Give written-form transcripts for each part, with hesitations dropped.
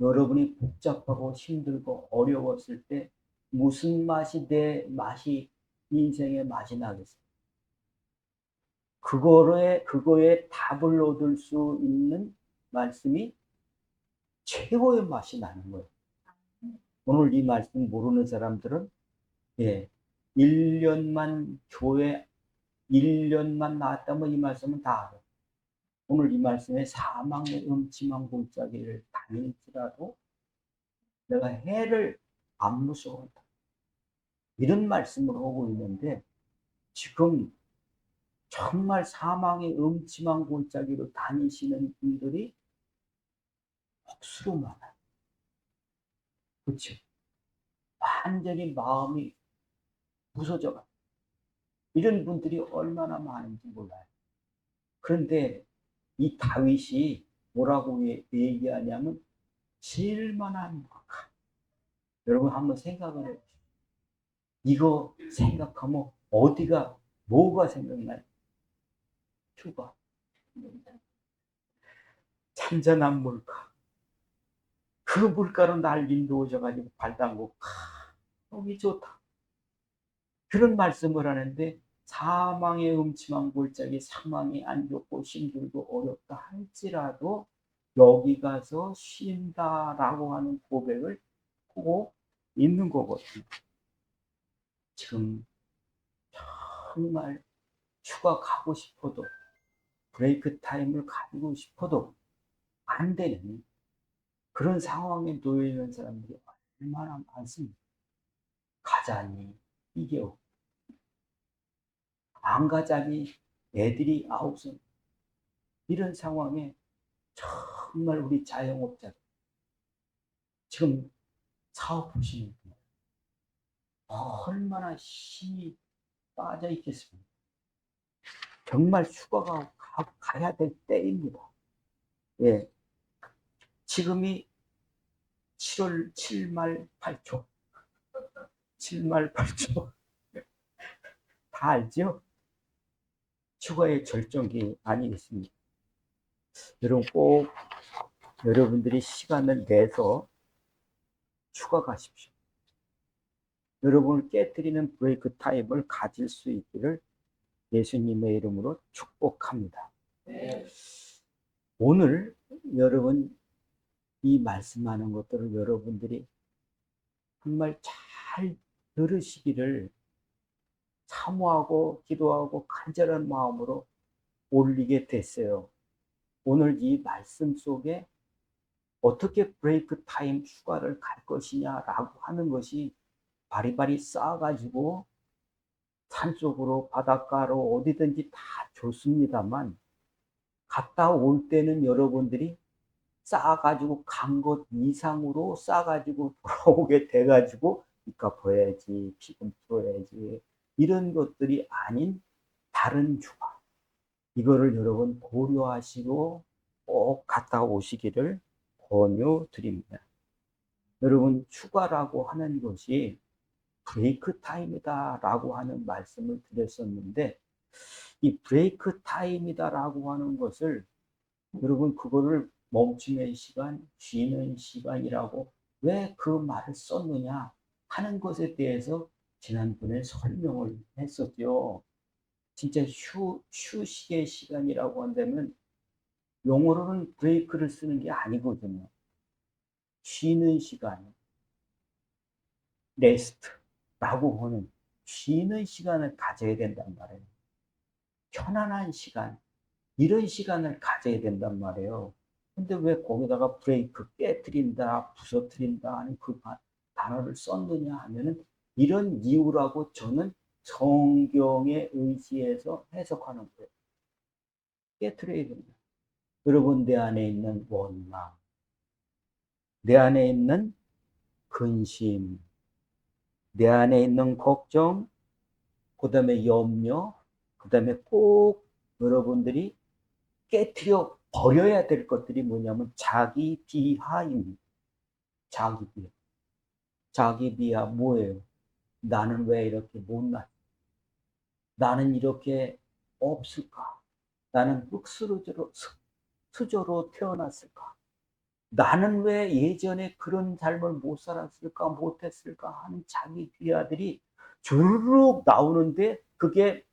여러분이 복잡하고 힘들고 어려웠을 때 무슨 맛이 내 맛이 인생의 맛이 나겠어요? 그거에 답을 얻을 수 있는 말씀이 최고의 맛이 나는 거예요. 오늘 이 말씀 모르는 사람들은, 예, 1년만 교회 1년만 나왔다면 이 말씀은 다 알아요. 오늘 이 말씀에 사망의 음침한 골짜기를 다닐지라도 내가 해를 안 무서워한다. 이런 말씀을 하고 있는데, 지금 정말 사망의 음침한 골짜기로 다니시는 분들이 억수로 많아요. 그렇죠? 완전히 마음이 부서져가. 이런 분들이 얼마나 많은지 몰라요. 그런데 이 다윗이 뭐라고 얘기하냐면 실만한 것. 여러분 한번 생각을 해보세요. 이거 생각하면 어디가 뭐가 생각나요? 휴가, 잔잔한 물가. 그 물가로 날 인도오셔가지고 발 담고 여기 좋다. 그런 말씀을 하는데 사망의 음침한 골짜기 상황이 안 좋고 힘들고 어렵다 할지라도 여기 가서 쉰다라고 하는 고백을 하고 있는 거거든요. 지금 정말 휴가 가고 싶어도 브레이크 타임을 가지고 싶어도 안 되는 그런 상황에 놓여 있는 사람들이 얼마나 많습니다. 가자니 이게 안 가자니 애들이 9살. 이런 상황에 정말 우리 자영업자 지금 사업하시는 분 얼마나 힘이 빠져 있겠습니까? 정말 휴가가 가야 될 때입니다. 예, 지금이 7월 7말 8초, 7말 8초 다 알죠? 휴가의 절정기 아니겠습니까? 여러분 꼭 여러분들이 시간을 내서 휴가 가십시오. 여러분을 깨뜨리는 브레이크 타임을 가질 수 있기를 예수님의 이름으로 축복합니다. 오늘 여러분 이 말씀하는 것들을 여러분들이 정말 잘 들으시기를 사모하고 기도하고 간절한 마음으로 올리게 됐어요. 오늘 이 말씀 속에 어떻게 브레이크 타임 휴가를 갈 것이냐라고 하는 것이 바리바리 쌓아가지고 산속으로 바닷가로 어디든지 다 좋습니다만 갔다 올 때는 여러분들이 쌓아가지고 간 것 이상으로 쌓아가지고 돌아오게 돼가지고 빚 갚아야지, 피금 풀어야지 이런 것들이 아닌 다른 휴가, 이거를 여러분 고려하시고 꼭 갔다 오시기를 권유드립니다. 여러분 휴가라고 하는 것이 브레이크 타임이다라고 하는 말씀을 드렸었는데 이 브레이크 타임이다라고 하는 것을 여러분 그거를 멈춤의 시간, 쉬는 시간이라고 왜 그 말을 썼느냐 하는 것에 대해서 지난번에 설명을 했었죠. 진짜 휴식의 시간이라고 한다면 영어로는 브레이크를 쓰는 게 아니거든요. 쉬는 시간, 레스트라고 하는 쉬는 시간을 가져야 된단 말이에요. 편안한 시간, 이런 시간을 가져야 된단 말이에요. 근데 왜 거기다가 브레이크 깨트린다, 부서뜨린다 하는 그 단어를 썼느냐 하면은 이런 이유라고 저는 성경에 의지해서 해석하는 거예요. 깨트려야 된다. 여러분 내 안에 있는 원망, 내 안에 있는 근심, 내 안에 있는 걱정, 그 다음에 염려, 그 다음에 꼭 여러분들이 깨트려 버려야 될 것들이 뭐냐면 자기 비하입니다. 자기 비하. 자기 비하 뭐예요? 나는 왜 이렇게 못났? 나는 이렇게 없을까? 나는 흙수저로 태어났을까? 나는 왜 예전에 그런 삶을 못 살았을까, 못했을까 하는 자기 비하들이 주르륵 나오는데, 그게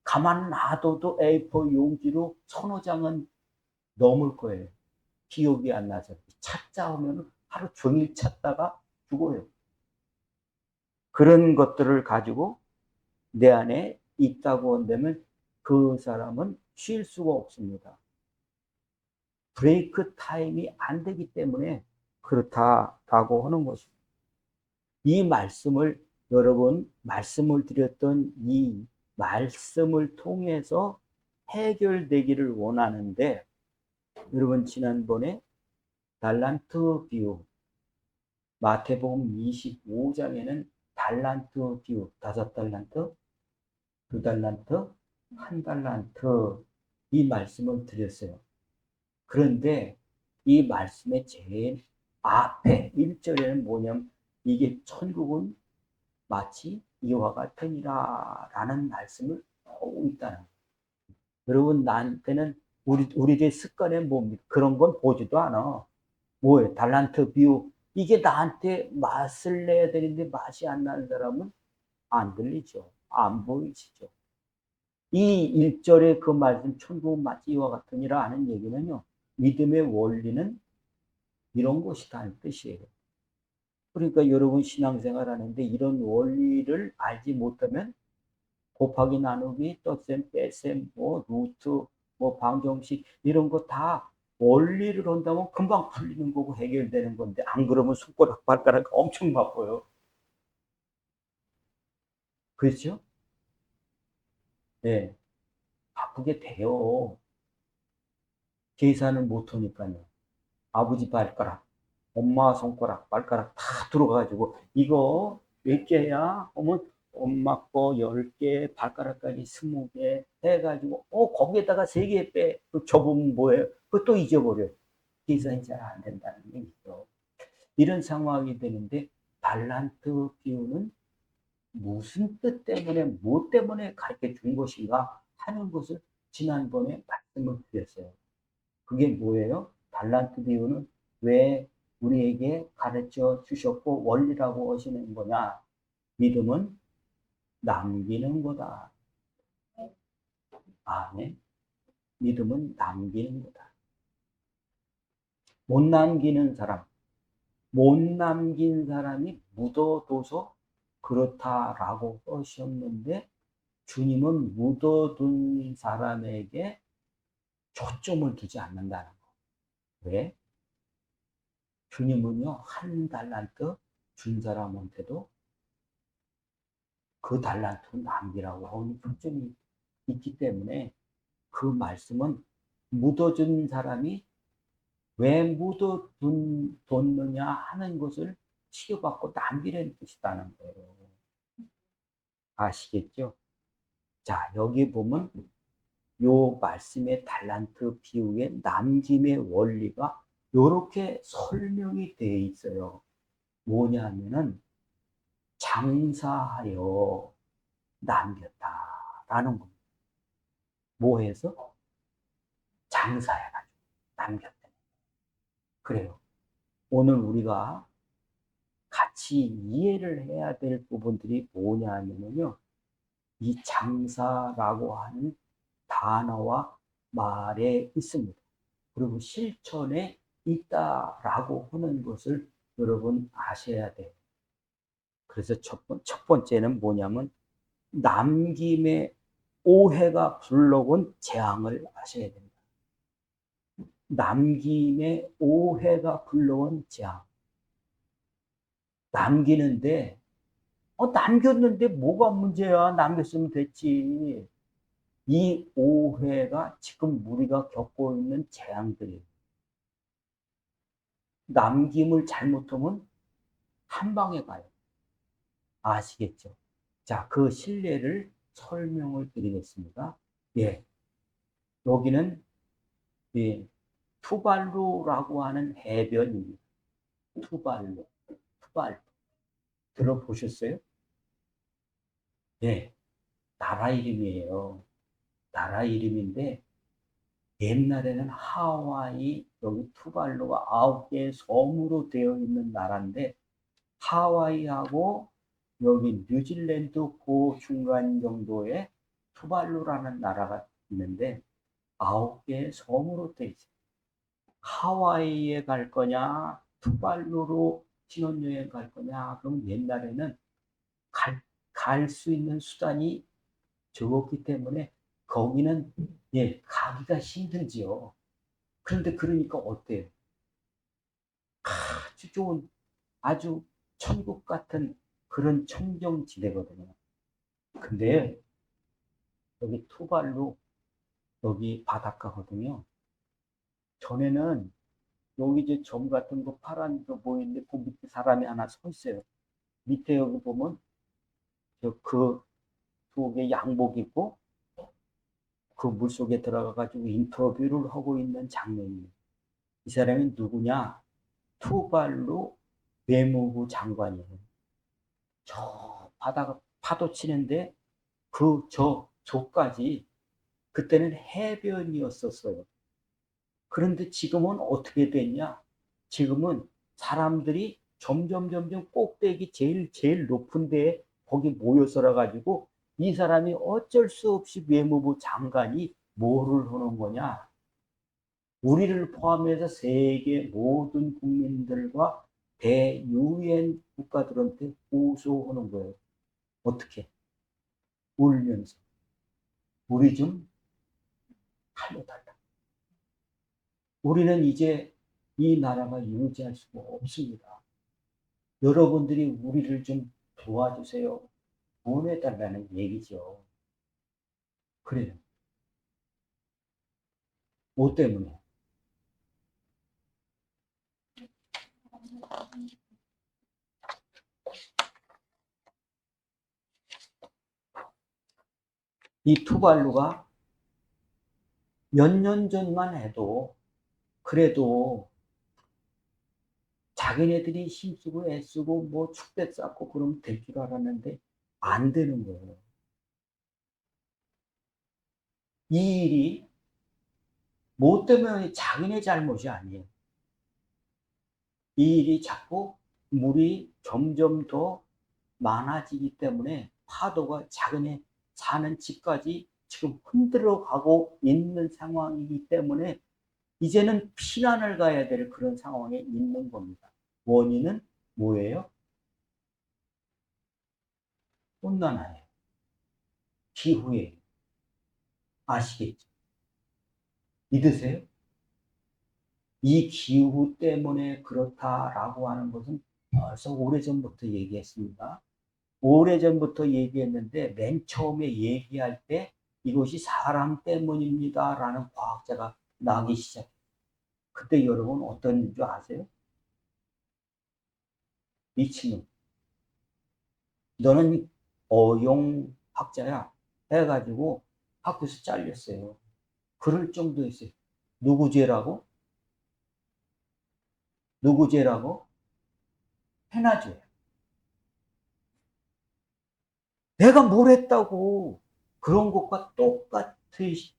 가만 놔둬도 A4 용지로 서너 장은 넘을 거예요. 기억이 안 나서. 찾자 하면 하루 종일 찾다가 죽어요. 그런 것들을 가지고 내 안에 있다고 한다면 그 사람은 쉴 수가 없습니다. 브레이크 타임이 안 되기 때문에 그렇다라고 하는 것입니다. 이 말씀을, 여러분 말씀을 드렸던 이 말씀을 통해서 해결되기를 원하는데, 여러분 지난번에 달란트 비유, 마태복음 25장에는 달란트 비유, 5달란트, 2달란트, 1달란트, 이 말씀을 드렸어요. 그런데 이 말씀의 제일 앞에 1절에는 뭐냐면, 이게 천국은 마치 이와 같으니라 라는 말씀을 하고 있다는 거예요. 여러분, 나한테는 우리의 습관에 뭡니까? 그런 건 보지도 않아. 뭐예요? 달란트 비유. 이게 나한테 맛을 내야 되는데 맛이 안 나는 사람은 안 들리죠. 안 보이시죠. 이 1절의 그 말씀, 천국은 마치 이와 같으니라 하는 얘기는요, 믿음의 원리는 이런 것이다 하는 뜻이에요. 그러니까 여러분 신앙생활 하는데 이런 원리를 알지 못하면 곱하기 나누기, 덧셈, 뺄셈, 뭐 루트, 뭐 방정식 이런 거 다 원리를 한다면 금방 풀리는 거고 해결되는 건데, 안 그러면 손가락 발가락 엄청 바빠요. 그렇죠? 네, 바쁘게 돼요. 계산을 못 하니까요. 아버지 발가락, 엄마 손가락, 발가락 다 들어가가지고 이거 몇 개야? 하면 엄마 거 10개, 발가락까지 20개 해가지고 거기에다가 3개 빼. 그 접으면 뭐예요? 그것도 잊어버려. 계산이 잘 안 된다는 얘기죠. 이런 상황이 되는데, 달란트 비유는 무슨 뜻 때문에, 뭐 때문에 가르쳐 준 것인가 하는 것을 지난번에 말씀을 드렸어요. 그게 뭐예요? 달란트 비유는 왜 우리에게 가르쳐 주셨고 원리라고 하시는 거냐? 믿음은 남기는 거다. 아멘. 믿음은 남기는 거다. 못 남기는 사람, 못 남긴 사람이 묻어둬서 그렇다라고 하셨는데, 주님은 묻어둔 사람에게 초점을 두지 않는다는 거. 왜? 주님은요, 1달란트 준 사람한테도 그 달란트 남기라고 하는 초점이 있기 때문에, 그 말씀은 묻어준 사람이 왜 묻어뒀느냐 하는 것을 치유받고 남기려는 뜻이라는 거예요. 아시겠죠? 자, 여기 보면 요 말씀의 달란트 비유의 남김의 원리가 이렇게 설명이 되어 있어요. 뭐냐면은 장사하여 남겼다라는 겁니다. 뭐 해서? 장사해가지고 남겼다. 그래요. 오늘 우리가 같이 이해를 해야 될 부분들이 뭐냐 하면요, 이 장사라고 하는 단어와 말에 있습니다. 그리고 실천에 있다라고 하는 것을 여러분 아셔야 돼요. 그래서 첫 번째는 뭐냐면, 남김의 오해가 불러온 재앙을 아셔야 됩니다. 남김의 오해가 불러온 재앙. 남기는데, 남겼는데 뭐가 문제야? 남겼으면 됐지. 이 오해가 지금 우리가 겪고 있는 재앙들이에요. 남김을 잘못하면 한 방에 가요. 아시겠죠? 자, 그 실례를 설명을 드리겠습니다. 예, 여기는 예, 투발루라고 하는 해변입니다. 투발루, 투발루. 들어보셨어요? 예, 나라 이름이에요. 나라 이름인데, 옛날에는 하와이 여기 투발루가 9개의 섬으로 되어 있는 나라인데 하와이하고 여기 뉴질랜드 그 중간 정도의 투발루라는 나라가 있는데 9개의 섬으로 되어 있어요. 하와이에 갈 거냐, 투발루로 신혼여행 갈 거냐, 그럼 옛날에는 갈 수 있는 수단이 적었기 때문에 거기는 가기가 힘들지요. 그런데 그러니까 어때요? 아주 좋은, 아주 천국 같은 그런 청정지대거든요. 근데 여기 투발루, 여기 바닷가거든요. 전에는 여기 이제 점 같은 거 파란 거 보이는데 그 밑에 사람이 하나 서 있어요. 밑에 여기 보면 그 속에 양복 입고 그 물속에 들어가가지고 인터뷰를 하고 있는 장면이에요. 이 사람이 누구냐? 투발루 외무부 장관이에요. 저 바다가 파도 치는데 저 조까지 그때는 해변이었었어요. 그런데 지금은 어떻게 됐냐? 지금은 사람들이 점점 꼭대기 제일 높은 데에 거기 모여 살아 가지고 이 사람이 어쩔 수 없이 외무부 장관이 뭐를 하는 거냐? 우리를 포함해서 세계 모든 국민들과 대유엔 국가들한테 호소하는 거예요. 어떻게? 울면서 우리 좀 살려달라. 우리는 이제 이 나라가 유지할 수가 없습니다. 여러분들이 우리를 좀 도와주세요. 보내달라는 얘기죠. 그래요. 뭐 때문에? 이 투발루가 몇 년 전만 해도 그래도 자기네들이 힘쓰고 애쓰고 뭐 축대 쌓고 그러면 될 줄 알았는데 안 되는 거예요. 이 일이 뭐 때문에 자기네 잘못이 아니에요. 이 일이 자꾸 물이 점점 더 많아지기 때문에 파도가 자기네 사는 집까지 지금 흔들어 가고 있는 상황이기 때문에 이제는 피난을 가야 될 그런 상황에 있는 겁니다. 원인은 뭐예요? 온난화예요. 기후예요. 아시겠죠? 믿으세요? 이 기후 때문에 그렇다라고 하는 것은 벌써 오래전부터 얘기했습니다. 오래전부터 얘기했는데 맨 처음에 얘기할 때 이것이 사람 때문입니다라는 과학자가 나기 시작해요. 그때 여러분 어떤 줄 아세요? 미친놈. 너는 어용학자야. 해가지고 학교에서 잘렸어요. 그럴 정도였어요. 누구 죄라고? 누구 죄라고? 해나죄. 내가 뭘 했다고. 그런 것과 똑같듯이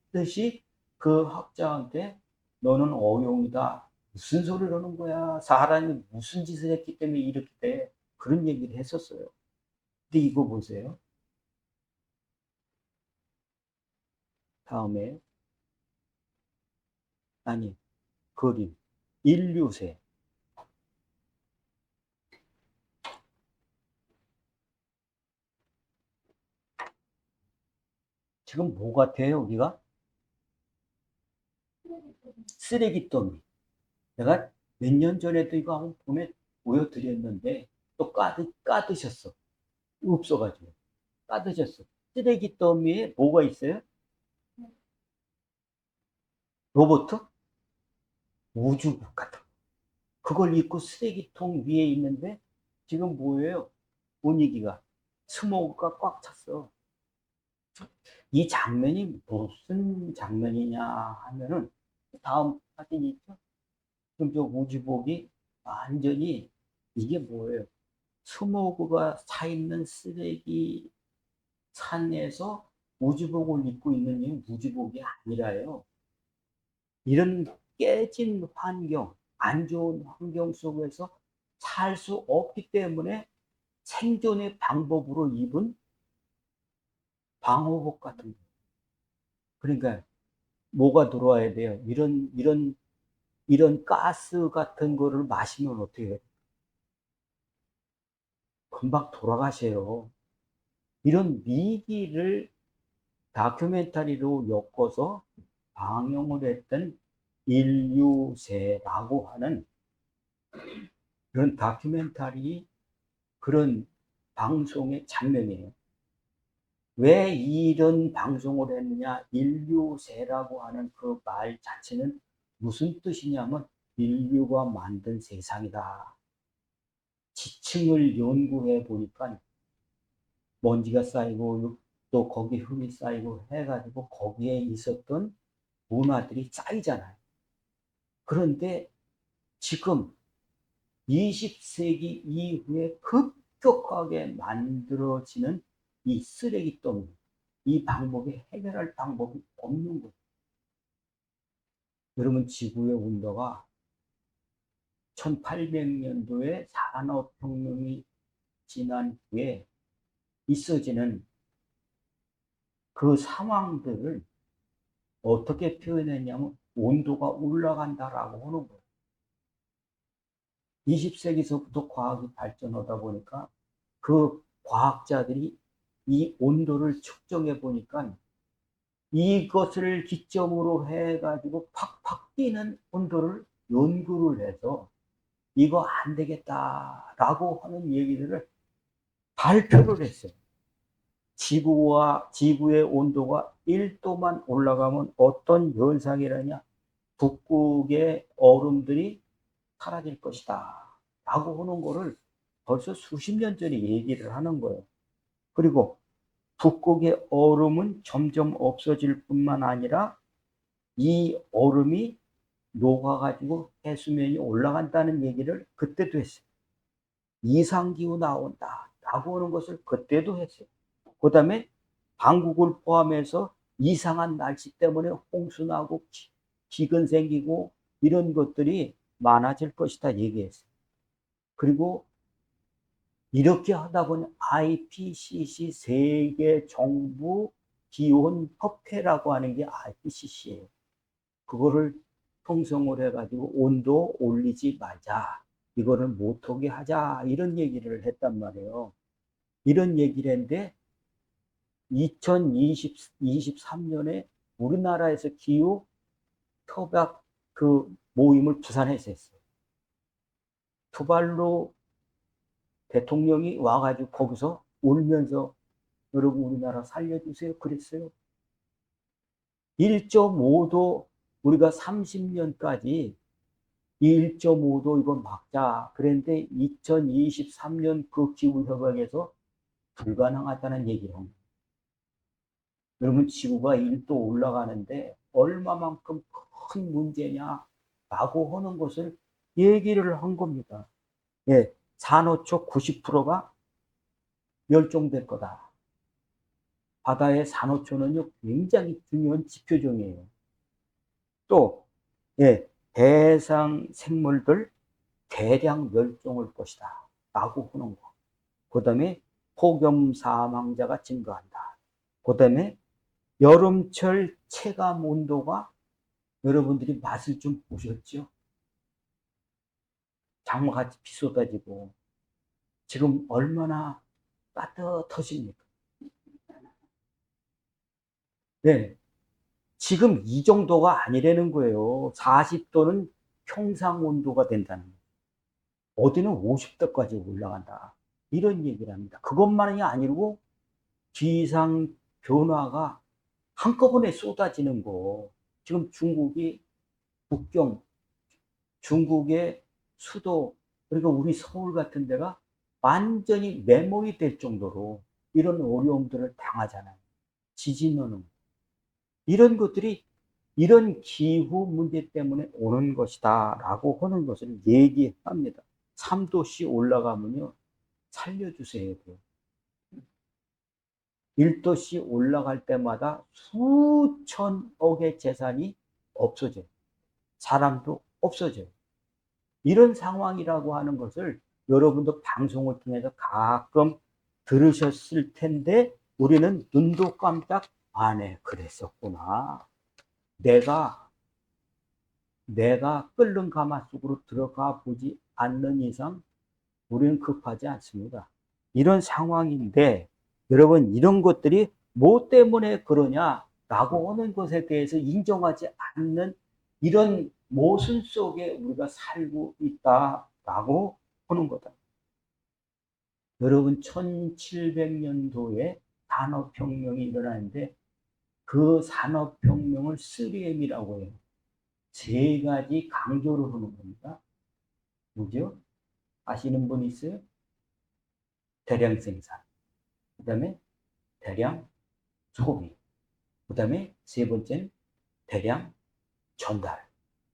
그 학자한테 너는 어용이다. 무슨 소리를 하는 거야. 사람이 무슨 짓을 했기 때문에 이렇게 돼. 그런 얘기를 했었어요. 근데 이거 보세요. 다음에, 아니, 그림. 인류세. 지금 뭐 같아요, 우리가? 쓰레기더미. 내가 몇 년 전에도 이거 한번 보여드렸는데, 또 까드셨어. 없어가지고. 까드셨어. 쓰레기 더미에 뭐가 있어요? 로버트? 우주복 같은 거. 그걸 입고 쓰레기통 위에 있는데 지금 뭐예요? 분위기가 스모그가 꽉 찼어. 이 장면이 무슨 장면이냐 하면은 다음 사진 있죠? 지금 저 우주복이 완전히 이게 뭐예요? 스모그가 차 있는 쓰레기 산에서 우주복을 입고 있는 게 우주복이 아니라요. 이런 깨진 환경, 안 좋은 환경 속에서 살 수 없기 때문에 생존의 방법으로 입은 방호복 같은 거. 그러니까 뭐가 들어와야 돼요? 이런 가스 같은 거를 마시면 어떻게 해요? 금방 돌아가세요. 이런 위기를 다큐멘터리로 엮어서 방영을 했던 인류세라고 하는 그런 다큐멘터리, 그런 방송의 장면이에요. 왜 이런 방송을 했느냐? 인류세라고 하는 그 말 자체는 무슨 뜻이냐면 인류가 만든 세상이다. 지층을 연구해 보니까 먼지가 쌓이고 또 거기 흙이 쌓이고 해가지고 거기에 있었던 문화들이 쌓이잖아요. 그런데 지금 20세기 이후에 급격하게 만들어지는 이 쓰레기더미, 이 방법이 해결할 방법이 없는 거예요. 여러분, 지구의 온도가 1800년도에 산업혁명이 지난 후에 있어지는 그 상황들을 어떻게 표현했냐면 온도가 올라간다라고 하는 거예요. 20세기서부터 과학이 발전하다 보니까 그 과학자들이 이 온도를 측정해 보니까 이것을 기점으로 해가지고 팍팍 뛰는 온도를 연구를 해서 이거 안 되겠다라고 하는 얘기들을 발표를 했어요. 지구의 온도가 1도만 올라가면 어떤 현상이라냐? 북극의 얼음들이 사라질 것이다 라고 하는 거를 벌써 수십 년 전에 얘기를 하는 거예요. 그리고 북극의 얼음은 점점 없어질 뿐만 아니라 이 얼음이 녹아가지고 해수면이 올라간다는 얘기를 그때도 했어요. 이상기후 나온다 라고 하는 것을 그때도 했어요. 그 다음에 한국을 포함해서 이상한 날씨 때문에 홍수 나고 기근 생기고 이런 것들이 많아질 것이다 얘기했어요. 그리고 이렇게 하다 보니 IPCC 세계 정부 기온 협회라고 하는 게 IPCC예요. 그거를 형성을 해가지고 온도 올리지 말자. 이거를 못하게 하자. 이런 얘기를 했단 말이에요. 이런 얘기를 했는데 2023년에 우리나라에서 기후 협약 그 모임을 부산에서 했어요. 투발로 대통령이 와가지고 거기서 울면서 여러분 우리나라 살려주세요 그랬어요. 1.5도 우리가 30년까지 1.5도 이거 막자 그랬는데 2023년 그 기후협약에서 불가능하다는 얘기를 합니다. 여러분 지구가 1도 올라가는데 얼마만큼 큰 문제냐 라고 하는 것을 얘기를 한 겁니다. 예, 산호초 90%가 멸종될 거다. 바다의 산호초는요 굉장히 중요한 지표종이에요. 또 예, 대상 생물들 대량 멸종할 것이다 라고 하는 거. 그 다음에 폭염 사망자가 증가한다. 그 다음에 여름철 체감 온도가 여러분들이 맛을 좀 보셨죠? 장마같이 비 쏟아지고 지금 얼마나 따뜻하십니까? 네, 지금 이 정도가 아니라는 거예요. 40도는 평상 온도가 된다는 거예요. 어디는 50도까지 올라간다. 이런 얘기를 합니다. 그것만이 아니고 기상 변화가 한꺼번에 쏟아지는 거. 지금 중국이 북경, 중국의 수도, 그리고 우리 서울 같은 데가 완전히 메모리 될 정도로 이런 어려움들을 당하잖아요. 지진 오는 이런 것들이 이런 기후 문제 때문에 오는 것이다 라고 하는 것을 얘기합니다. 3도씨 올라가면요 살려주세요. 1도씨 올라갈 때마다 수천억의 재산이 없어져요. 사람도 없어져요. 이런 상황이라고 하는 것을 여러분도 방송을 통해서 가끔 들으셨을 텐데 우리는 눈도 깜짝 안 해. 그랬었구나. 내가 끓는 가마 속으로 들어가 보지 않는 이상 우리는 급하지 않습니다. 이런 상황인데 여러분 이런 것들이 뭐 때문에 그러냐라고 하는 것에 대해서 인정하지 않는 이런 모순 속에 우리가 살고 있다라고 하는 거다. 여러분 1700년도에 산업혁명이 일어나는데 그 산업혁명을 3M이라고 해요. 세 가지 강조를 하는 겁니다. 뭐죠? 아시는 분 있어요? 대량 생산, 그 다음에 대량 소비, 그 다음에 세 번째는 대량 전달.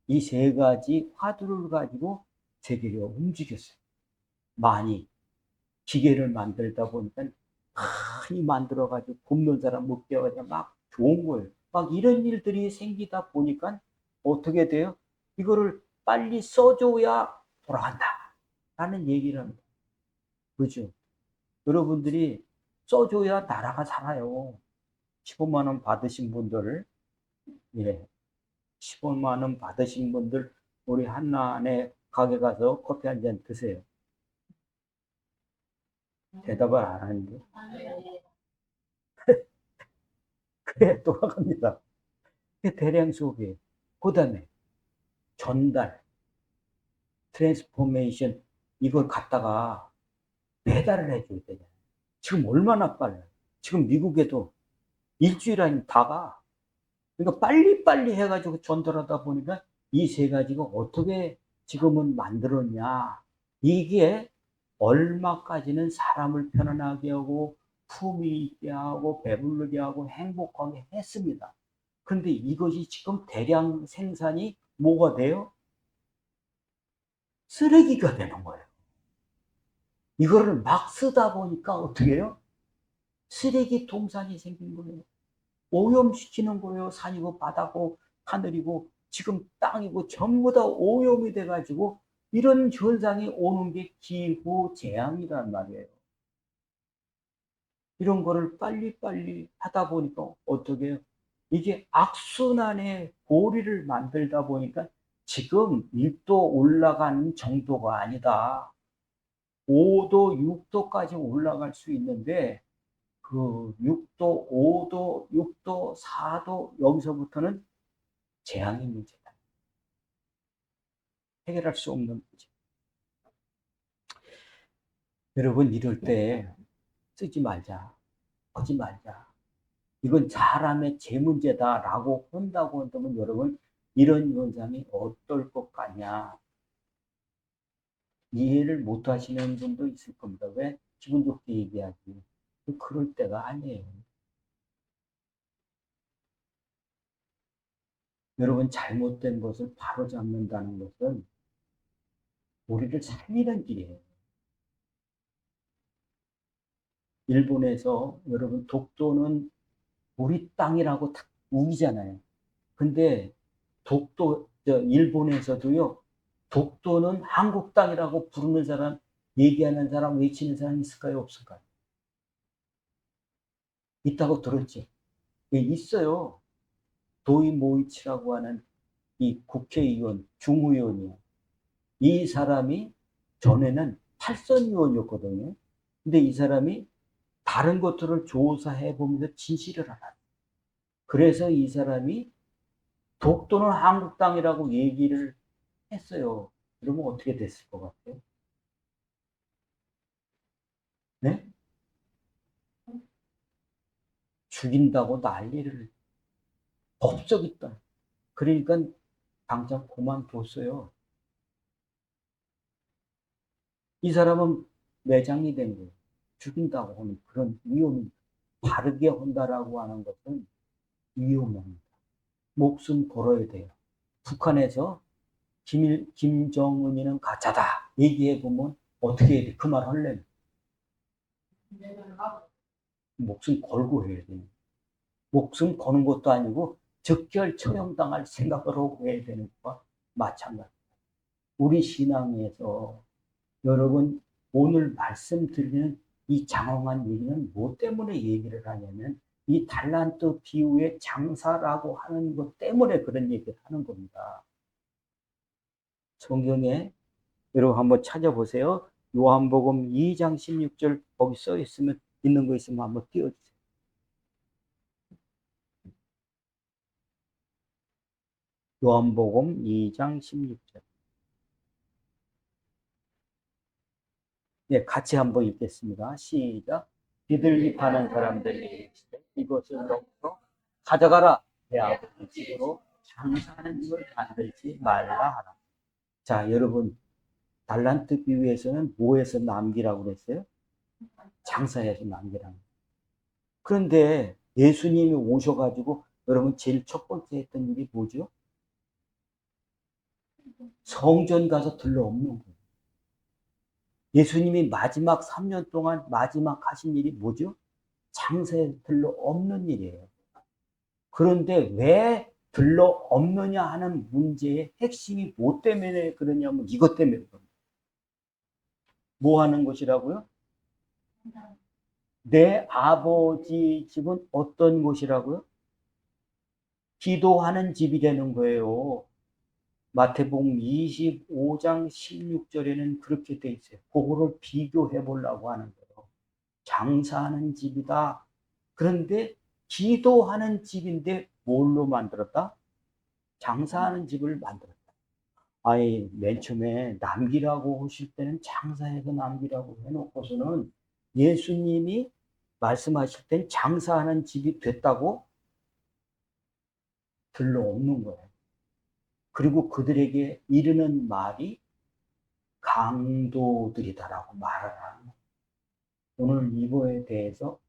이 세 가지 화두를 가지고 세계가 움직였어요. 많이 기계를 만들다 보니까 많이 만들어가지고 굶는 사람 먹게 하자 막 좋은 거예요. 막 이런 일들이 생기다 보니까 어떻게 돼요? 이거를 빨리 써줘야 돌아간다. 라는 얘기를 합니다. 그죠? 여러분들이 써줘야 나라가 살아요. 15만 원 받으신 분들, 예, 15만 원 받으신 분들, 우리 한나네 가게 가서 커피 한 잔 드세요. 대답을 안 하는데. 그래, 돌아갑니다. 대량 소비. 그 다음에 전달, 트랜스포메이션, 이걸 갖다가 배달을 해줘야 되잖아요. 지금 얼마나 빨라요. 지금 미국에도 일주일 안에 다 가. 그러니까 빨리빨리 해가지고 전달하다 보니까 이 세 가지가 어떻게 지금은 만들었냐. 이게 얼마까지는 사람을 편안하게 하고 품위 있게 하고 배부르게 하고 행복하게 했습니다. 그런데 이것이 지금 대량 생산이 뭐가 돼요? 쓰레기가 되는 거예요. 이거를 막 쓰다 보니까 어떻게 해요? 쓰레기 동산이 생긴 거예요. 오염시키는 거예요. 산이고 바다고 하늘이고 지금 땅이고 전부 다 오염이 돼가지고 이런 현상이 오는 게 기후 재앙이란 말이에요. 이런 거를 빨리빨리 하다 보니까 어떻게 해요? 이게 악순환의 고리를 만들다 보니까 지금 1도 올라가는 정도가 아니다. 5도, 6도까지 올라갈 수 있는데 그 6도, 5도, 6도, 4도 여기서부터는 재앙의 문제다. 해결할 수 없는 문제. 여러분 이럴 때 쓰지 말자. 하지 말자. 이건 사람의 제 문제다라고 한다고 한다면 여러분 이런 현상이 어떨 것 같냐. 이해를 못 하시는 분도 있을 겁니다. 왜? 기분 좋게 얘기하지. 그럴 때가 아니에요. 여러분 잘못된 것을 바로잡는다는 것은 우리를 살리는 길이에요. 일본에서 여러분 독도는 우리 땅이라고 탁 우기잖아요. 근데 일본에서도요, 독도는 한국 땅이라고 부르는 사람, 얘기하는 사람, 외치는 사람 있을까요? 없을까요? 있다고 들었지? 예, 있어요. 도이모이치라고 하는 이 국회의원, 중의원이요. 이 사람이 전에는 팔선의원이었거든요. 근데 이 사람이 다른 것들을 조사해 보면서 진실을 알았어요. 그래서 이 사람이 독도는 한국 땅이라고 얘기를 했어요. 그러면 어떻게 됐을 것 같아요? 네? 죽인다고 난리를 법적 있다. 그러니까 당장 그만뒀어요. 이 사람은 매장이 된 거예요. 죽인다고 하는 그런 위험이 바르게 한다라고 하는 것은 위험합니다. 목숨 걸어야 돼요. 북한에서 김정은이는 가짜다 얘기해 보면 어떻게 해야 돼? 그 말 할래? 목숨 걸고 해야 돼요. 목숨 거는 것도 아니고 적결 처형당할 생각을 하고 해야 되는 거야. 마찬가지. 우리 신앙에서 여러분 오늘 말씀드리는 이 장황한 얘기는 뭐 때문에 얘기를 하냐면 이 달란트 비유의 장사라고 하는 것 때문에 그런 얘기를 하는 겁니다. 성경에 여러분 한번 찾아보세요. 요한복음 2장 16절 거기 써 있으면 있는 거 있으면 한번 띄워주세요. 요한복음 2장 16절. 네, 같이 한번 읽겠습니다. 시작. 비둘기파는 사람들이 이것을 넣고 가져가라. 내 아버지 집으로 장사하는 집을 만들지 말라 하라. 자, 여러분 달란트 비유에서는 뭐에서 남기라고 그랬어요? 장사해서 남기라는 거예요. 그런데 예수님이 오셔가지고 여러분 제일 첫 번째 했던 일이 뭐죠? 성전 가서 들러엎는 거예요. 예수님이 마지막 3년 동안 마지막 하신 일이 뭐죠? 장사에 들러엎는 일이에요. 그런데 왜 들러엎느냐 하는 문제의 핵심이 뭐 때문에 그러냐면 이것 때문에 그럽니다. 뭐 하는 것이라고요? 내 아버지 집은 어떤 곳이라고요? 기도하는 집이 되는 거예요. 마태복음 25장 16절에는 그렇게 돼 있어요. 그거를 비교해 보려고 하는 거예요. 장사하는 집이다. 그런데 기도하는 집인데 뭘로 만들었다? 장사하는 집을 만들었다. 아니, 맨 처음에 남기라고 하실 때는 장사해서 남기라고 해놓고서는 예수님이 말씀하실 땐 장사하는 집이 됐다고 들러없는 거예요. 그리고 그들에게 이르는 말이 강도들이다라고 말을 하는 거예요. 오늘 이거에 대해서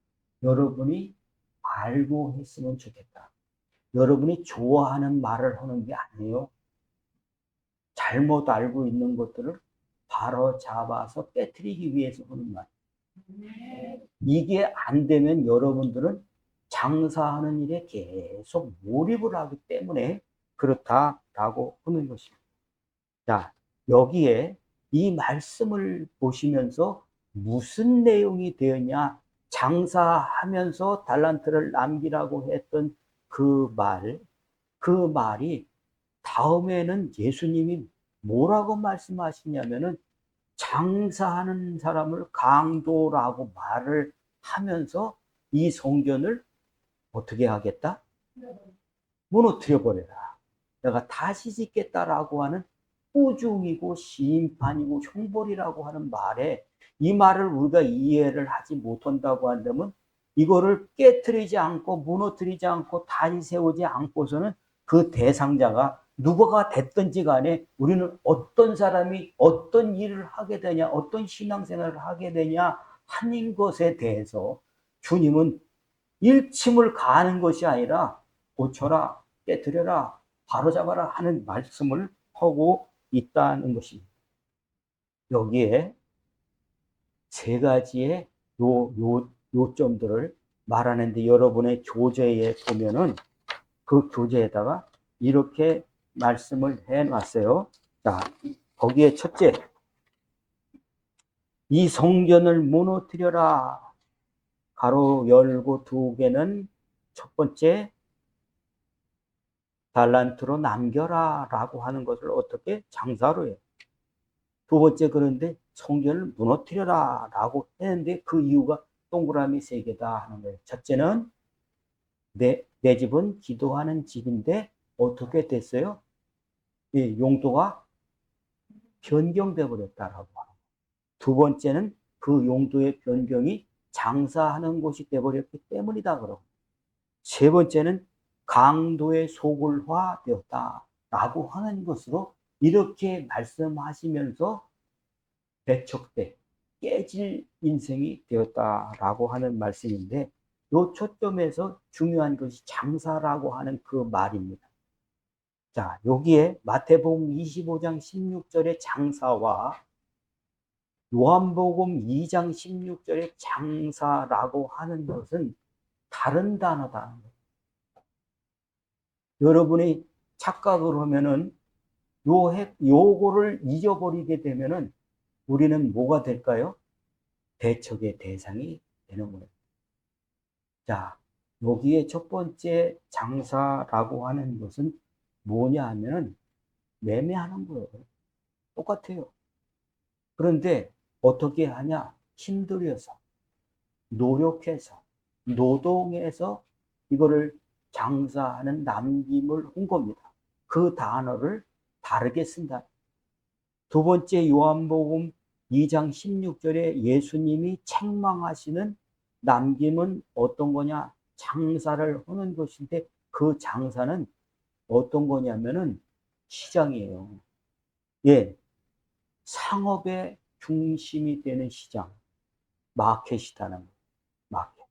여러분이 알고 했으면 좋겠다. 여러분이 좋아하는 말을 하는 게 아니에요. 잘못 알고 있는 것들을 바로 잡아서 깨트리기 위해서 하는 말. 이게 안 되면 여러분들은 장사하는 일에 계속 몰입을 하기 때문에 그렇다라고 하는 것입니다. 자, 여기에 이 말씀을 보시면서 무슨 내용이 되었냐? 장사하면서 달란트를 남기라고 했던 그 말이 다음에는 예수님이 뭐라고 말씀하시냐면은 장사하는 사람을 강도라고 말을 하면서 이 성전을 어떻게 하겠다? 무너뜨려 버려라. 내가 다시 짓겠다라고 하는 꾸중이고 심판이고 형벌이라고 하는 말에 이 말을 우리가 이해를 하지 못한다고 한다면 이거를 깨트리지 않고 무너뜨리지 않고 다시 세우지 않고서는 그 대상자가 누구가 됐든지 간에 우리는 어떤 사람이 어떤 일을 하게 되냐, 어떤 신앙생활을 하게 되냐 하는 것에 대해서 주님은 일침을 가하는 것이 아니라 고쳐라, 깨뜨려라, 바로잡아라 하는 말씀을 하고 있다는 것입니다. 여기에 세 가지의 요점들을 말하는데 여러분의 교재에 보면은 그 교재에다가 이렇게 말씀을 해 놨어요. 자, 거기에 첫째, 이 성전을 무너뜨려라. 가로 열고 두 개는 첫 번째, 달란트로 남겨라 라고 하는 것을 어떻게 장사로 해요. 두 번째, 그런데 성전을 무너뜨려라 라고 했는데 그 이유가 동그라미 세 개다 하는 거예요. 첫째는 내 집은 기도하는 집인데 어떻게 됐어요? 이 용도가 변경돼 버렸다라고 하는 거예요. 두 번째는 그 용도의 변경이 장사하는 곳이 돼 버렸기 때문이다 그러고. 세 번째는 강도의 소굴화 되었다라고 하는 것으로 이렇게 말씀하시면서 배척돼 깨질 인생이 되었다라고 하는 말씀인데 요 초점에서 중요한 것이 장사라고 하는 그 말입니다. 자, 여기에 마태복음 25장 16절의 장사와 요한복음 2장 16절의 장사라고 하는 것은 다른 단어다. 여러분이 착각을 하면은 요거를 잊어버리게 되면은 우리는 뭐가 될까요? 대척의 대상이 되는 거예요. 자, 여기에 첫 번째 장사라고 하는 것은 뭐냐 하면은 매매하는 거예요. 똑같아요. 그런데 어떻게 하냐? 힘들여서, 노력해서, 노동해서 이거를 장사하는 남김을 한 겁니다. 그 단어를 다르게 쓴다. 두 번째 요한복음 2장 16절에 예수님이 책망하시는 남김은 어떤 거냐? 장사를 하는 것인데 그 장사는 어떤 거냐면은 시장이에요. 예, 상업의 중심이 되는 시장, 마켓이라는 거예요. 마켓.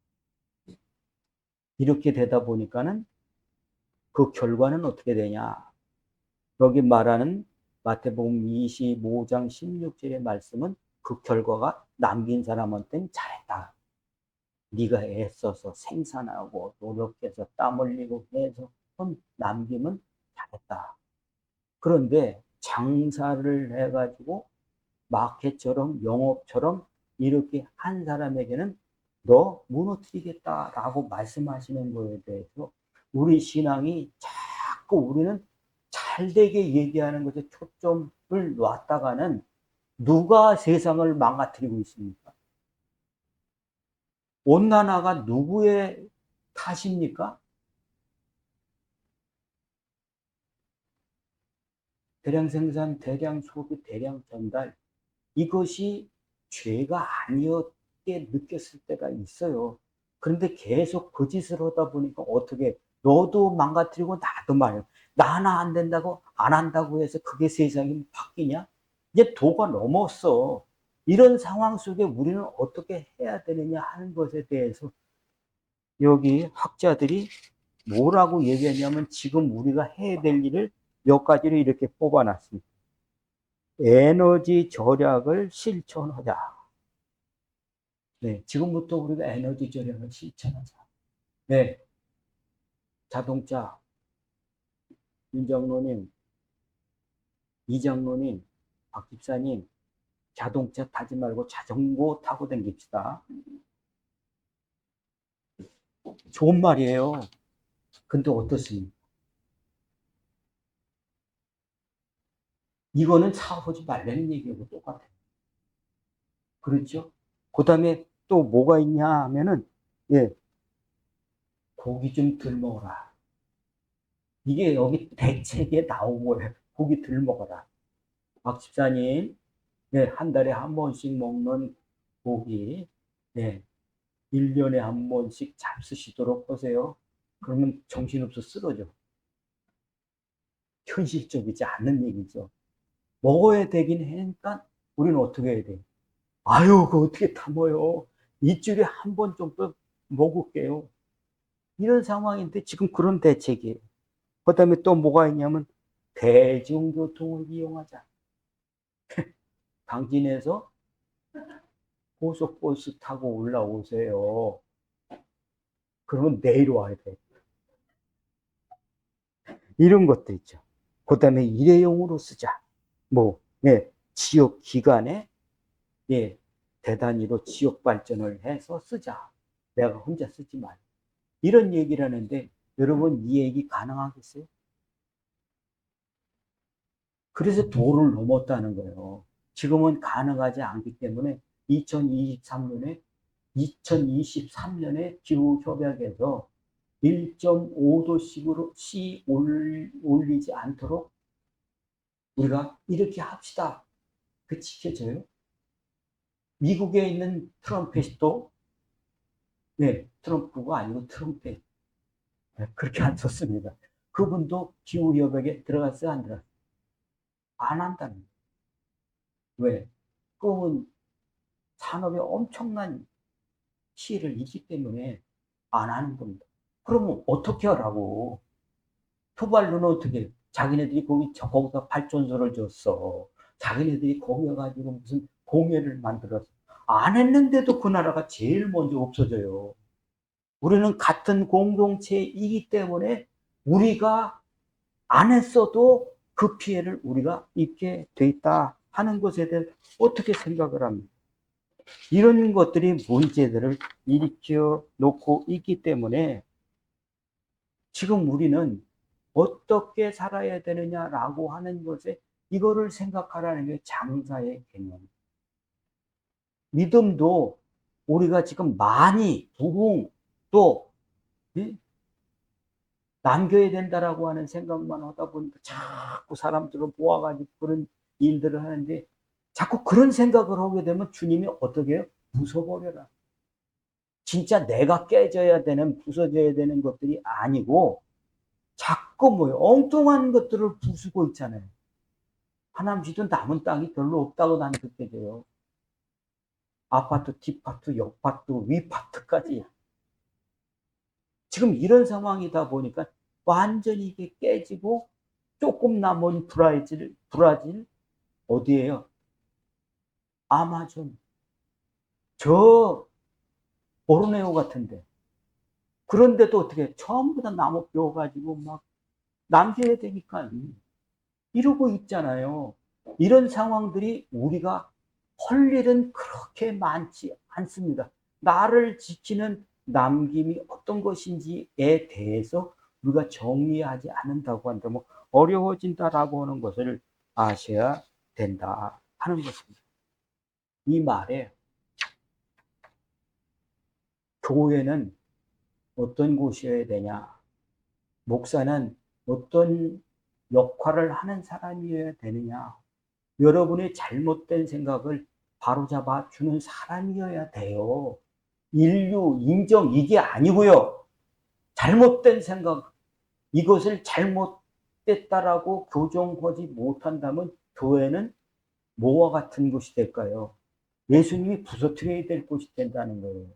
이렇게 되다 보니까는 그 결과는 어떻게 되냐? 여기 말하는 마태복음 25장 16절의 말씀은 그 결과가 남긴 사람한테는 잘했다. 네가 애써서 생산하고 노력해서 땀 흘리고 해서 남기면 잘했다. 그런데 장사를 해가지고 마켓처럼 영업처럼 이렇게 한 사람에게는 너 무너뜨리겠다라고 말씀하시는 거에 대해서 우리 신앙이 자꾸 우리는 잘되게 얘기하는 것에 초점을 놨다가는 누가 세상을 망가뜨리고 있습니까? 온난화가 누구의 탓입니까? 대량 생산, 대량 소비, 대량 전달. 이것이 죄가 아니었게 느꼈을 때가 있어요. 그런데 계속 그 짓을 하다 보니까 어떻게 너도 망가뜨리고 나도 말이야. 나 하나 안 된다고 안 한다고 해서 그게 세상이 바뀌냐? 이제 도가 넘었어. 이런 상황 속에 우리는 어떻게 해야 되느냐 하는 것에 대해서 여기 학자들이 뭐라고 얘기하냐면 지금 우리가 해야 될 일을 몇 가지를 이렇게 뽑아놨습니다. 에너지 절약을 실천하자. 네, 지금부터 우리가 에너지 절약을 실천하자. 네, 자동차, 윤장로님, 이장로님, 박 집사님, 자동차 타지 말고 자전거 타고 다닙시다. 좋은 말이에요. 근데 어떻습니까? 이거는 사오지 말라는 얘기하고 똑같아요. 그렇죠? 그 다음에 또 뭐가 있냐 하면은, 예, 고기 좀 덜 먹어라. 이게 여기 대책에 나온 거예요. 고기 덜 먹어라. 박 집사님, 네, 한 달에 한 번씩 먹는 고기, 네, 1년에 한 번씩 잡수시도록 하세요. 그러면 정신없어 쓰러져. 현실적이지 않는 얘기죠. 먹어야 되긴 하니까 우리는 어떻게 해야 돼? 아유, 그거 어떻게 담아요? 일주일에 한 번 정도 먹을게요. 이런 상황인데 지금 그런 대책이에요. 그 다음에 또 뭐가 있냐면 대중교통을 이용하자. 당진에서 고속버스 타고 올라오세요. 그러면 내일 와야 돼. 이런 것도 있죠. 그 다음에 일회용으로 쓰자. 뭐, 예, 지역 기관에, 예, 대단위로 지역 발전을 해서 쓰자. 내가 혼자 쓰지 말. 이런 얘기를 하는데, 여러분, 이 얘기 가능하겠어요? 그래서 도를 넘었다는 거예요. 지금은 가능하지 않기 때문에 2023년에 기후협약에서 1.5도씩으로 C 올리지 않도록 우리가 이렇게 합시다. 그 지켜져요? 미국에 있는 트럼펫도, 네, 트럼프가 아니고 트럼펫. 네, 그렇게 안 썼습니다. 그분도 기후협약에 들어갔어요, 안 들어갔어요? 안 한다는 거예요. 왜? 그건 산업에 엄청난 피해를 입기 때문에 안 하는 겁니다. 그러면 어떻게 하라고? 토발로는 어떻게? 자기네들이 거기서 발전소를 줬어. 자기네들이 거기 가지고 무슨 공예를 만들었어. 안 했는데도 그 나라가 제일 먼저 없어져요. 우리는 같은 공동체이기 때문에 우리가 안 했어도 그 피해를 우리가 입게 돼 있다 하는 것에 대해 어떻게 생각을 합니까? 이런 것들이 문제들을 일으켜 놓고 있기 때문에 지금 우리는 어떻게 살아야 되느냐라고 하는 것에 이거를 생각하라는 게 장사의 개념. 믿음도 우리가 지금 많이 부흥 또 남겨야 된다라고 하는 생각만 하다 보니까 자꾸 사람들을 모아가지고 그런 일들을 하는데 자꾸 그런 생각을 하게 되면 주님이 어떻게 해요? 부숴버려라. 진짜 내가 깨져야 되는, 부서져야 되는 것들이 아니고 자꾸 뭐요? 엉뚱한 것들을 부수고 있잖아요. 하남시도 남은 땅이 별로 없다고 나는 느껴져요. 아파트, 뒷파트, 옆파트, 위파트까지. 지금 이런 상황이다 보니까 완전히 이게 깨지고 조금 남은 브라질 어디에요? 아마존. 저 보르네오 같은데. 그런데도 어떻게 전부 다 나무 뼈가지고 막 남겨야 되니까 이러고 있잖아요. 이런 상황들이 우리가 할 일은 그렇게 많지 않습니다. 나를 지키는 남김이 어떤 것인지에 대해서 우리가 정리하지 않는다고 한다면 어려워진다라고 하는 것을 아셔야 된다 하는 것입니다. 이 말에 교회는 어떤 곳이어야 되냐, 목사는 어떤 역할을 하는 사람이어야 되느냐, 여러분의 잘못된 생각을 바로잡아 주는 사람이어야 돼요. 인류 인정 이게 아니고요. 잘못된 생각, 이것을 잘못됐다라고 교정하지 못한다면 교회는 뭐와 같은 곳이 될까요? 예수님이 부서뜨려야 될 곳이 된다는 거예요.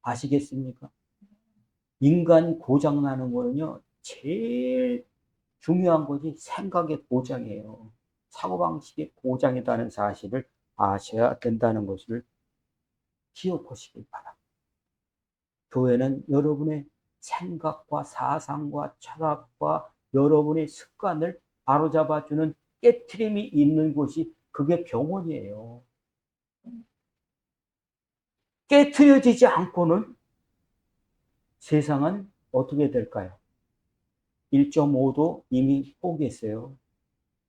아시겠습니까? 인간 고장나는 거는요, 제일 중요한 것이 생각의 고장이에요. 사고방식의 고장이라는 사실을 아셔야 된다는 것을 기억하시길 바랍니다. 교회는 여러분의 생각과 사상과 철학과 여러분의 습관을 바로잡아주는 깨트림이 있는 곳이 그게 병원이에요. 깨트려지지 않고는 세상은 어떻게 될까요? 1.5도 이미 포기했어요.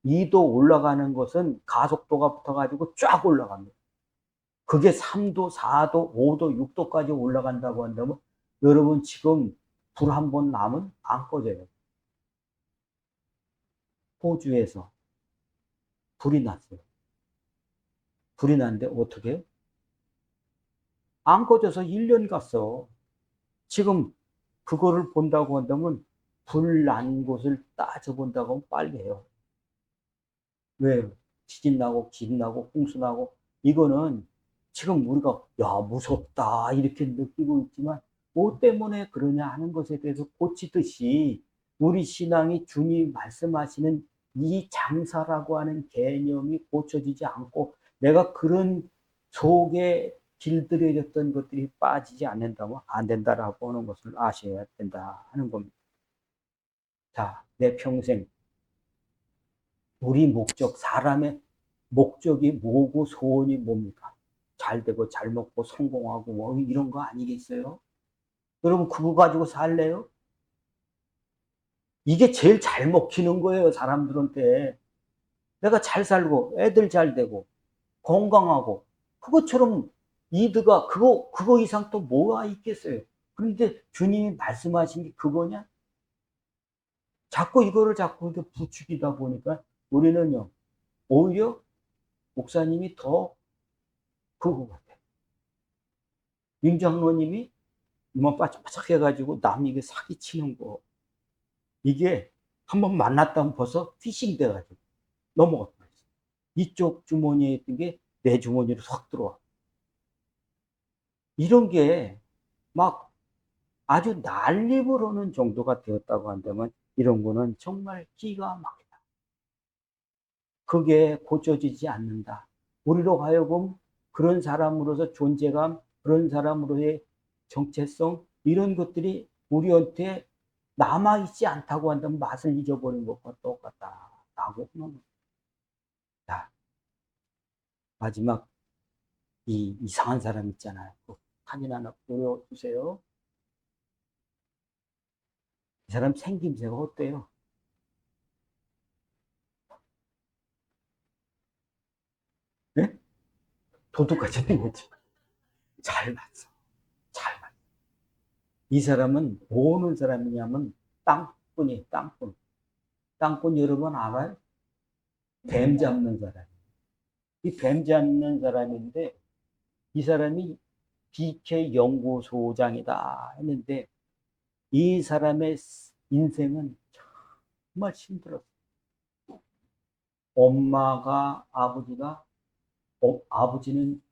2도 올라가는 것은 가속도가 붙어가지고 쫙 올라갑니다. 그게 3도, 4도, 5도, 6도까지 올라간다고 한다면 여러분 지금 불 한 번 나면 안 꺼져요. 호주에서 불이 났어요. 불이 났는데 어떻게 해요? 안 꺼져서 1년 갔어. 지금 그거를 본다고 한다면 불 난 곳을 따져본다고 하면 빨리 해요. 왜요? 지진 나고 길 나고 홍수 나고 이거는 지금 우리가 야 무섭다 이렇게 느끼고 있지만 뭐 때문에 그러냐 하는 것에 대해서 고치듯이 우리 신앙이 주님 말씀하시는 이 장사라고 하는 개념이 고쳐지지 않고 내가 그런 속에 길들여졌던 것들이 빠지지 않는다면 안 된다라고 하는 것을 아셔야 된다 하는 겁니다. 자, 내 평생 우리 목적, 사람의 목적이 뭐고 소원이 뭡니까? 잘 되고 잘 먹고 성공하고 뭐 이런 거 아니겠어요? 여러분 그거 가지고 살래요? 이게 제일 잘 먹히는 거예요, 사람들한테. 내가 잘 살고 애들 잘 되고 건강하고 그것처럼 이드가 그거 이상 또 뭐가 있겠어요? 그런데 주님이 말씀하신 게 그거냐? 자꾸 이거를 자꾸 이렇게 부추기다 보니까 우리는요, 오히려 목사님이 더 그거 같아요. 임장로님이 이만 바짝바짝 해가지고 남 이게 사기치는 거. 이게 한번 만났다면 벌써 피싱 돼가지고 넘어가 버렸어. 이쪽 주머니에 있던 게 내 주머니로 확 들어와. 이런 게 막 아주 난리 부르는 정도가 되었다고 한다면 이런 거는 정말 기가 막히다. 그게 고쳐지지 않는다. 우리로 하여금 그런 사람으로서 존재감, 그런 사람으로의 정체성, 이런 것들이 우리한테 남아있지 않다고 한다면 맛을 잊어버린 것과 똑같다라고 하는 거예요. 자, 마지막 이 이상한 사람 있잖아요. 그 사진 하나 보여주세요. 이 사람 생김새가 어때요? 네? 도둑같이 생겼죠. 잘 봤어. 잘 봤어. 이 사람은 뭐 하는 사람이냐면 땅꾼이에요. 땅꾼. 땅꾼 여러분 알아요? 뱀 잡는 사람. 이 뱀 잡는 사람인데 이 사람이 BK 연구소장이다 했는데 이 사람의 인생은 정말 힘들었어요. 엄마가 아버지가 아버지는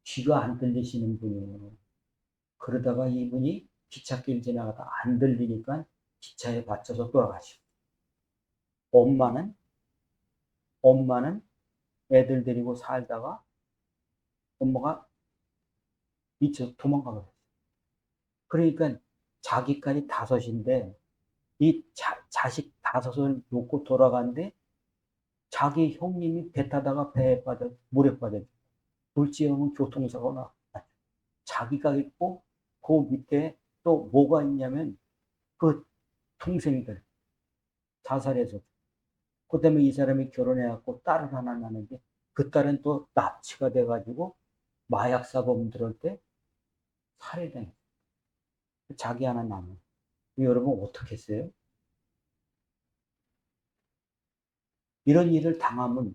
귀가 안 들리시는 분이에요. 그러다가 이분이 기찻길 지나가다 안 들리니까 기차에 받쳐서 돌아가시고 엄마는 엄마는 애들 데리고 살다가 엄마가 미쳐 도망가 버렸어요. 그러니까 자기까지 다섯인데 이 자식 다섯을 놓고 돌아가는데 자기 형님이 배 타다가 배에 빠져 물에 빠져 불지어면 교통사고 나. 자기가 있고 그 밑에 또 뭐가 있냐면 그 동생들 자살해서 그다음에 이 사람이 결혼해갖고 딸을 하나 낳는데 그 딸은 또 납치가 돼가지고 마약 사범들한테 살해당해. 자기 하나 남은. 여러분 어떻게 했어요? 이런 일을 당하면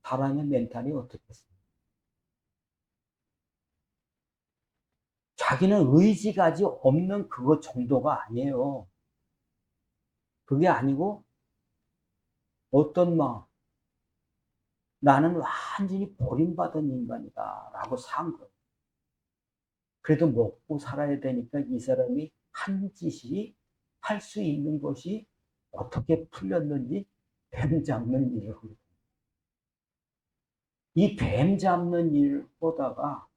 사람의 멘탈이 어떻게 했어요? 자기는 의지가 아직 없는 그것 정도가 아니에요. 그게 아니고 어떤 마음, 나는 완전히 버림받은 인간이다 라고 산 거예요. 그래도 먹고 살아야 되니까 이 사람이 한 짓이 할 수 있는 것이 어떻게 풀렸는지 뱀 잡는 일을 하고 이 뱀 잡는 일을 보다가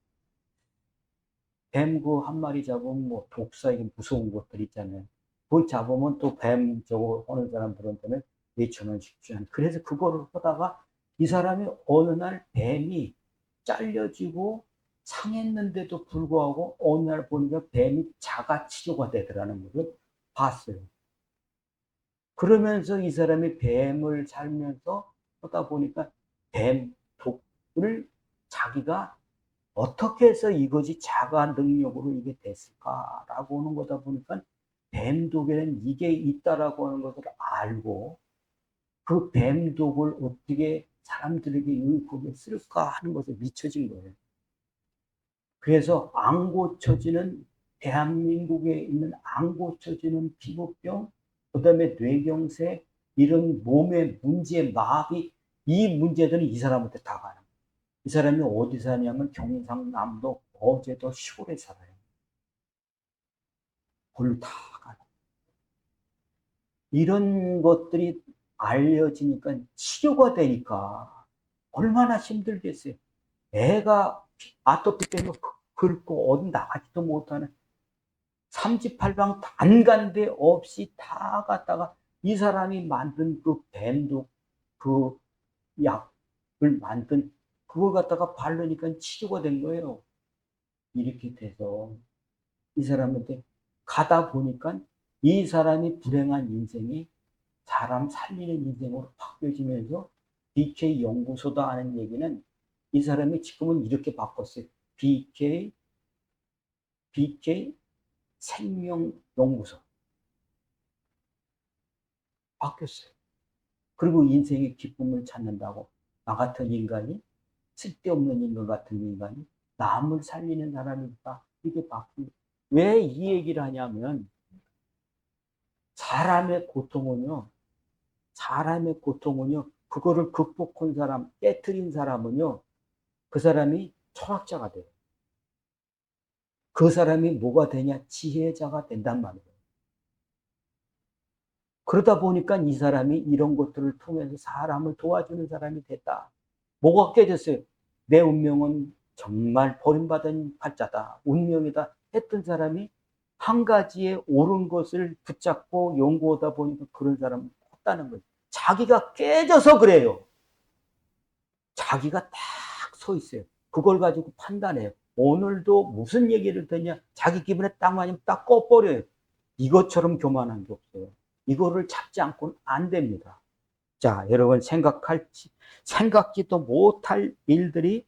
뱀 그 한 마리 잡으면 뭐 독사 이게 무서운 것들 있잖아요. 그걸 잡으면 또 뱀 저거 하는 사람들한테는 몇천 원씩 주잖아요. 그래서 그거를 하다가 이 사람이 어느 날 뱀이 잘려지고 상했는데도 불구하고 어느 날 보니까 뱀이 자가 치료가 되더라는 것을 봤어요. 그러면서 이 사람이 뱀을 살면서 하다 보니까 뱀 독을 자기가 어떻게 해서 이것이 자가 능력으로 이게 됐을까라고 하는 거다 보니까 뱀독에는 이게 있다라고 하는 것을 알고 그 뱀독을 어떻게 사람들에게 유익하게 쓸까 하는 것에 미쳐진 거예요. 그래서 안 고쳐지는 대한민국에 있는 안 고쳐지는 피부병, 그다음에 뇌경색 이런 몸의 문제, 마비 이 문제들은 이 사람한테 다 가는 거예요. 이 사람이 어디 사냐면 경상남도 어제도 시골에 살아요. 그걸 다 가는 이런 것들이 알려지니까 치료가 되니까 얼마나 힘들겠어요. 애가 아토피 때문에 긁고 어디 나가지도 못하는 삼지팔방 단간데 없이 다 갔다가 이 사람이 만든 그 밴드 그 약을 만든 그걸 갖다가 바르니까 치료가 된 거예요. 이렇게 돼서 이 사람한테 가다 보니까 이 사람이 불행한 인생이 사람 살리는 인생으로 바뀌어지면서 BK 연구소다 하는 얘기는 이 사람이 지금은 이렇게 바꿨어요. BK 생명연구소 바뀌었어요. 그리고 인생의 기쁨을 찾는다고 나 같은 인간이 쓸데없는 인간 같은 인간이 남을 살리는 사람이다. 이게 바뀌. 왜 이 얘기를 하냐면 사람의 고통은요, 그거를 극복한 사람, 깨트린 사람은요, 그 사람이 철학자가 돼요. 그 사람이 뭐가 되냐? 지혜자가 된단 말이에요. 그러다 보니까 이 사람이 이런 것들을 통해서 사람을 도와주는 사람이 됐다. 뭐가 깨졌어요? 내 운명은 정말 버림받은 팔자다. 운명이다. 했던 사람이 한 가지에 옳은 것을 붙잡고 연구하다 보니까 그런 사람은 없다는 거예요. 자기가 깨져서 그래요. 자기가 딱 서 있어요. 그걸 가지고 판단해요. 오늘도 무슨 얘기를 듣냐? 자기 기분에 딱 맞으면 딱 꺼버려요. 이것처럼 교만한 게 없어요. 이거를 잡지 않고는 안 됩니다. 자, 여러분 생각지도 못할 일들이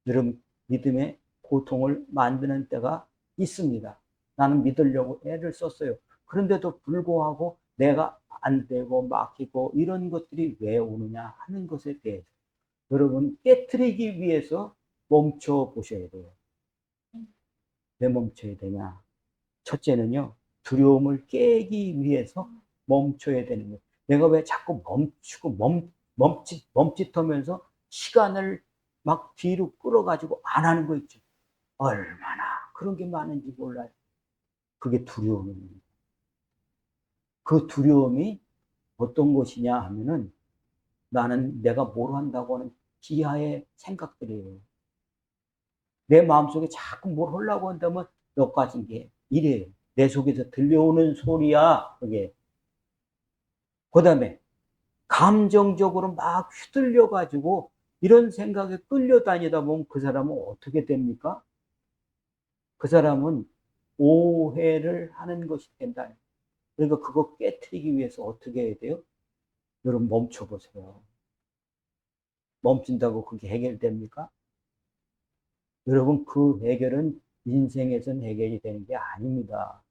여러분 믿음의 고통을 만드는 때가 있습니다. 나는 믿으려고 애를 썼어요. 그런데도 불구하고 내가 안 되고 막히고 이런 것들이 왜 오느냐 하는 것에 대해서 여러분 깨트리기 위해서 멈춰 보셔야 돼요. 왜 멈춰야 되냐? 첫째는요, 두려움을 깨기 위해서 멈춰야 되는 거예요. 내가 왜 자꾸 멈추고 멈칫하면서 시간을 막 뒤로 끌어가지고 안 하는 거 있죠. 얼마나 그런 게 많은지 몰라요. 그게 두려움입니다. 그 두려움이 어떤 것이냐 하면은 나는 내가 뭘 한다고 하는 기하의 생각들이에요. 내 마음속에 자꾸 뭘 하려고 한다면 너까진 게 이래요. 내 속에서 들려오는 소리야, 그게. 그 다음에 감정적으로 막 휘둘려가지고 이런 생각에 끌려다니다 보면 그 사람은 어떻게 됩니까? 그 사람은 오해를 하는 것이 된다. 그러니까 그거 깨트리기 위해서 어떻게 해야 돼요? 여러분 멈춰보세요. 멈춘다고 그게 해결됩니까? 여러분 그 해결은 인생에선 해결이 되는 게 아닙니다.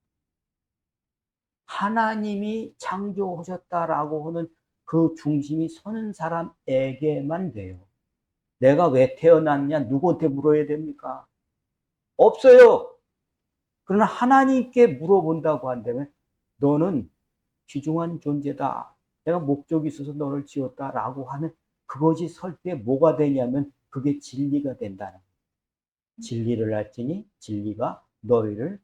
하나님이 창조하셨다라고 하는 그 중심이 서는 사람에게만 돼요. 내가 왜 태어났냐? 누구한테 물어야 됩니까? 없어요. 그러나 하나님께 물어본다고 한다면 너는 귀중한 존재다. 내가 목적이 있어서 너를 지었다라고 하는 그것이 설 때 뭐가 되냐면 그게 진리가 된다는 거예요. 진리를 알지니 진리가 너희를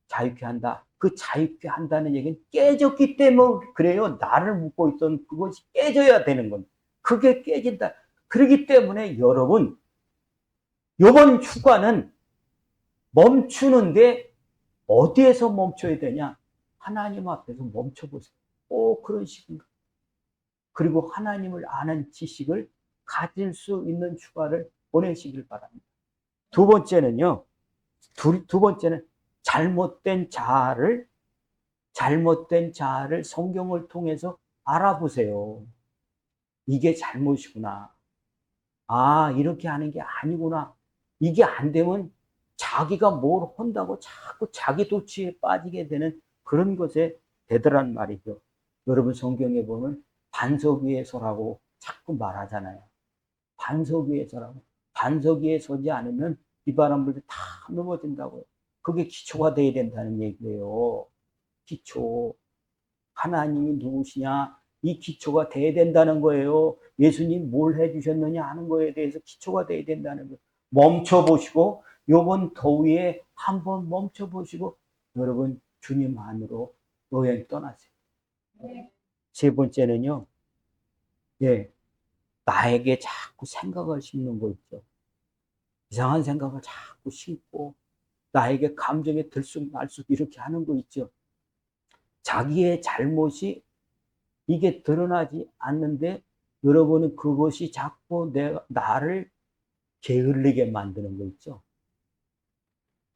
자유케 한다. 그 자유케 한다는 얘기는 깨졌기 때문에 그래요. 나를 묶고 있던 그것이 깨져야 되는 겁니다. 그게 깨진다. 그렇기 때문에 여러분 이번 휴가는 멈추는데 어디에서 멈춰야 되냐? 하나님 앞에서 멈춰보세요. 그런 식인가? 그리고 하나님을 아는 지식을 가질 수 있는 휴가를 보내시길 바랍니다. 두 번째는요. 두 번째는 잘못된 자아를 성경을 통해서 알아보세요. 이게 잘못이구나. 아, 이렇게 하는 게 아니구나. 이게 안 되면 자기가 뭘 한다고 자꾸 자기 도취에 빠지게 되는 그런 것에 되더란 말이죠. 여러분 성경에 보면 반석 위에 서라고 자꾸 말하잖아요. 반석 위에 서라고. 반석 위에 서지 않으면 비바람 불 때 다 넘어진다고요. 그게 기초가 돼야 된다는 얘기예요. 기초. 하나님이 누구시냐? 이 기초가 돼야 된다는 거예요. 예수님 뭘 해주셨느냐 하는 거에 대해서 기초가 돼야 된다는 거예요. 멈춰보시고, 요번 더위에 한번 멈춰보시고, 여러분, 주님 안으로 여행 떠나세요. 세 번째는요, 예, 나에게 자꾸 생각을 심는 거 있죠. 이상한 생각을 자꾸 심고, 나에게 감정에 들쑥날쑥 이렇게 하는 거 있죠. 자기의 잘못이 이게 드러나지 않는데 여러분은 그것이 자꾸 나를 게을리게 만드는 거 있죠.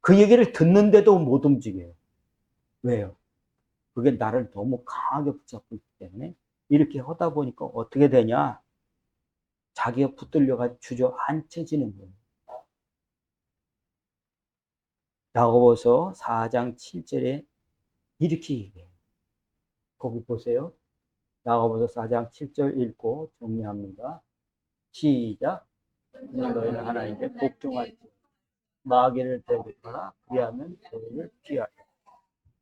그 얘기를 듣는데도 못 움직여요. 왜요? 그게 나를 너무 강하게 붙잡고 있기 때문에 이렇게 하다 보니까 어떻게 되냐? 자기가 붙들려가 주저앉혀지는 거예요. 야고보서 4장 7절에 이렇게 얘기해요. 거기 보세요. 야고보서 4장 7절 읽고 정리합니다. 시작. 너희는 하나님께 복종할지 마귀를 대적하라. 그리하면 너희를 피하라.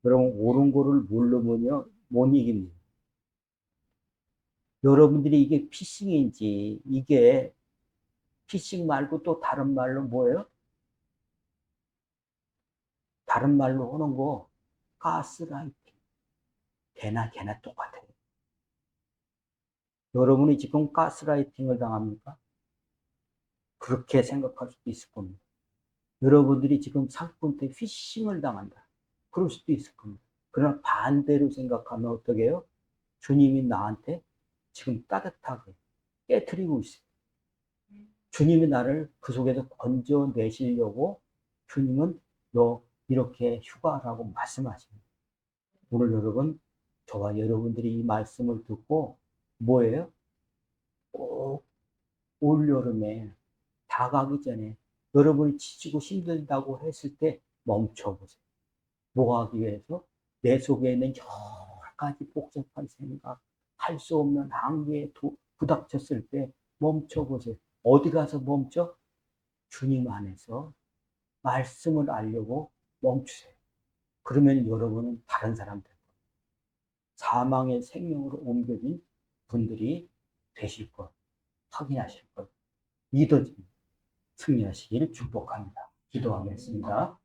여러분 옳은 거를 모르면요 못 이깁니다. 여러분들이 이게 피싱인지 이게 피싱 말고 또 다른 말로 뭐예요? 다른 말로 하는 거 가스라이팅. 개나 똑같아요. 여러분이 지금 가스라이팅을 당합니까? 그렇게 생각할 수도 있을 겁니다. 여러분들이 지금 사기꾼한테 피싱을 당한다. 그럴 수도 있을 겁니다. 그러나 반대로 생각하면 어떻게 해요? 주님이 나한테 지금 따뜻하게 깨트리고 있어요. 주님이 나를 그 속에서 건져내시려고 주님은 너 이렇게 휴가라고 말씀하십니다. 오늘 여러분, 저와 여러분들이 이 말씀을 듣고 뭐예요? 꼭 올여름에 다가기 전에 여러분이 지치고 힘들다고 했을 때 멈춰보세요. 뭐 하기 위해서? 내 속에 있는 여러 가지 복잡한 생각, 할 수 없는 한계에 부닥쳤을 때 멈춰보세요. 어디 가서 멈춰? 주님 안에서 말씀을 알려고 멈추세요. 그러면 여러분은 다른 사람 될 거예요. 사망의 생명으로 옮겨진 분들이 되실 것, 확인하실 것, 믿어집니다. 승리하시기를 축복합니다. 기도하겠습니다. 할렐루야.